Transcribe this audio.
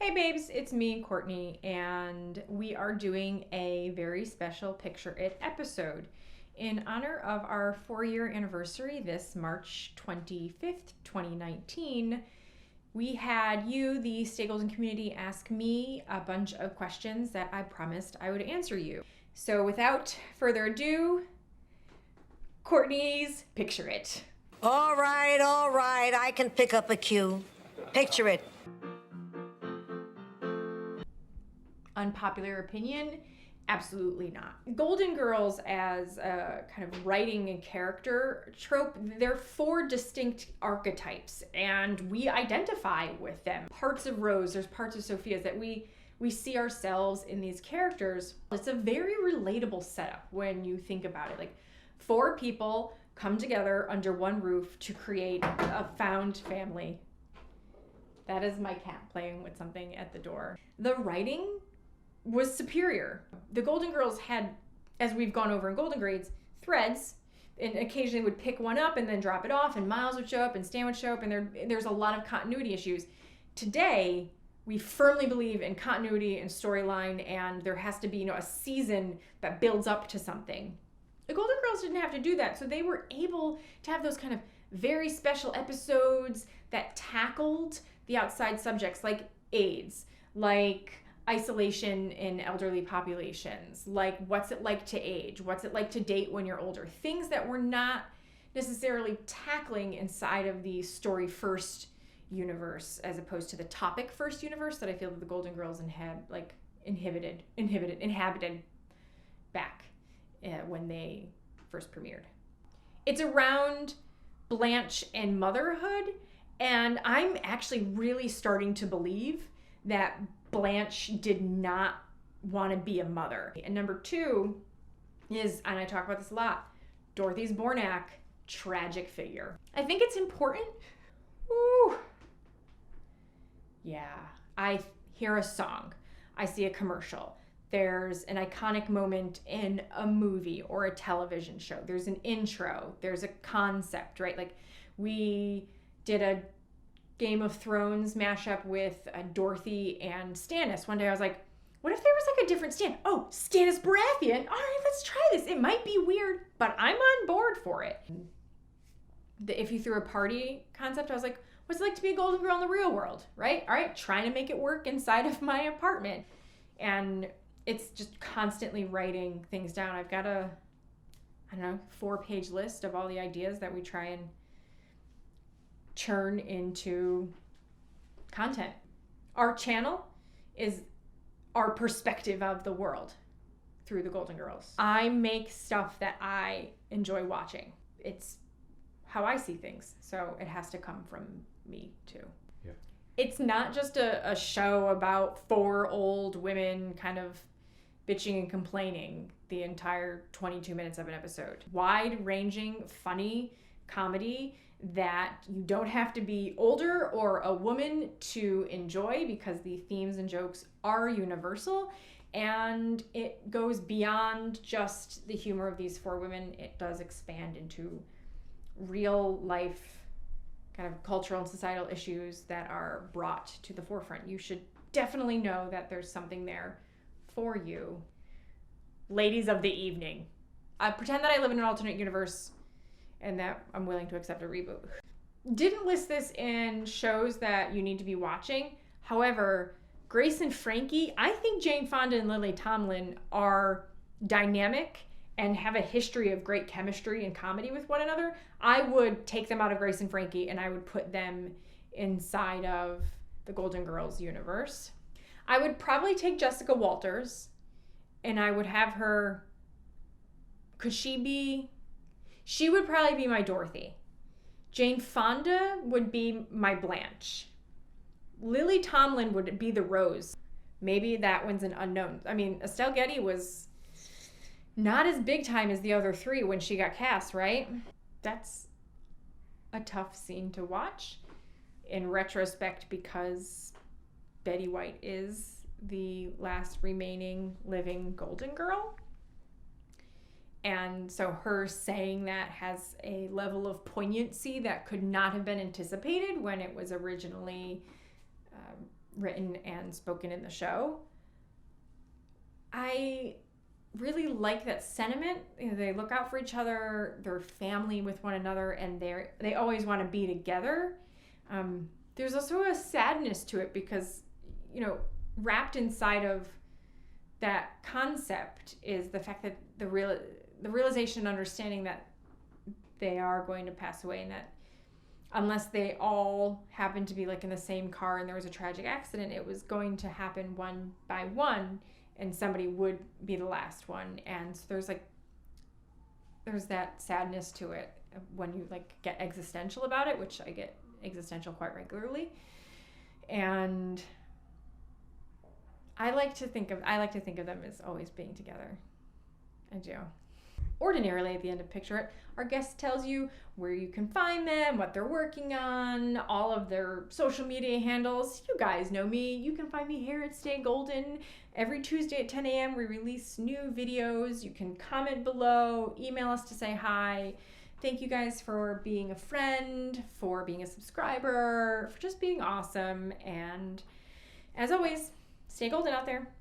Hey babes, it's me, Courtney, and we are doing a very special Picture It episode in honor of our 4-year anniversary this March 25th, 2019. We had you, the Stay Golden community, ask me a bunch of questions that I promised I would answer you. So without further ado, Courtney's Picture It. All right, I can pick up a cue. Picture it. Unpopular opinion? Absolutely not. Golden Girls as a kind of writing and character trope, they're 4 distinct archetypes and we identify with them. Parts of Rose, there's parts of Sophia's that we see ourselves in these characters. It's a very relatable setup when you think about it. Like 4 people come together under one roof to create a found family. That is my cat playing with something at the door. The writing was superior. The Golden Girls had, as we've gone over in Golden Grades, threads, and occasionally would pick one up and then drop it off, and Miles would show up and Stan would show up, and there's a lot of continuity issues. Today, we firmly believe in continuity and storyline, and there has to be, a season that builds up to something. The Golden Girls didn't have to do that, so they were able to have those kind of very special episodes that tackled the outside subjects like AIDS, like isolation in elderly populations, like what's it like to age, what's it like to date when you're older, things that we're not necessarily tackling inside of the story first universe as opposed to the topic first universe that I feel that the Golden Girls inhabited back when they first premiered. It's around Blanche and motherhood, and I'm actually really starting to believe that Blanche did not want to be a mother. And number 2 is, and I talk about this a lot, Dorothy's Bornak, tragic figure. I think it's important. Ooh. Yeah, I hear a song, I see a commercial, there's an iconic moment in a movie or a television show, there's an intro, there's a concept, right? Like we did a Game of Thrones mashup with Dorothy and Stannis. One day I was like, what if there was like a different Stan? Oh, Stannis Baratheon. All right, let's try this. It might be weird, but I'm on board for it. The if you threw a party concept, I was like, what's it like to be a Golden Girl in the real world, right? All right, trying to make it work inside of my apartment. And it's just constantly writing things down. I've got a, 4-page list of all the ideas that we try and churn into content. Our channel is our perspective of the world through the Golden Girls. I make stuff that I enjoy watching. It's how I see things, so it has to come from me too. Yeah. It's not just a show about 4 old women kind of bitching and complaining the entire 22 minutes of an episode. Wide-ranging, funny comedy that you don't have to be older or a woman to enjoy because the themes and jokes are universal, and it goes beyond just the humor of these 4 women. It does expand into real life kind of cultural and societal issues that are brought to the forefront. You should definitely know that there's something there for you. Ladies of the evening. I pretend that I live in an alternate universe and that I'm willing to accept a reboot. Didn't list this in shows that you need to be watching. However, Grace and Frankie, I think Jane Fonda and Lily Tomlin are dynamic and have a history of great chemistry and comedy with one another. I would take them out of Grace and Frankie and I would put them inside of the Golden Girls universe. I would probably take Jessica Walters and I would have her, she would probably be my Dorothy. Jane Fonda would be my Blanche. Lily Tomlin would be the Rose. Maybe that one's an unknown. I mean, Estelle Getty was not as big time as the other 3 when she got cast, right? That's a tough scene to watch in retrospect because Betty White is the last remaining living Golden Girl. And so her saying that has a level of poignancy that could not have been anticipated when it was originally written and spoken in the show. I really like that sentiment. They look out for each other, they're family with one another, and they always want to be together. There's also a sadness to it because, wrapped inside of that concept is the fact that the realization and understanding that they are going to pass away, and that unless they all happen to be like in the same car and there was a tragic accident, it was going to happen one by one, and somebody would be the last one. And so there's that sadness to it when you get existential about it, which I get existential quite regularly. And I like to think of them as always being together. I do. Ordinarily, at the end of Picture It, our guest tells you where you can find them, what they're working on, all of their social media handles. You guys know me. You can find me here at Stay Golden. Every Tuesday at 10 a.m. we release new videos. You can comment below, email us to say hi. Thank you guys for being a friend, for being a subscriber, for just being awesome. And as always, stay golden out there.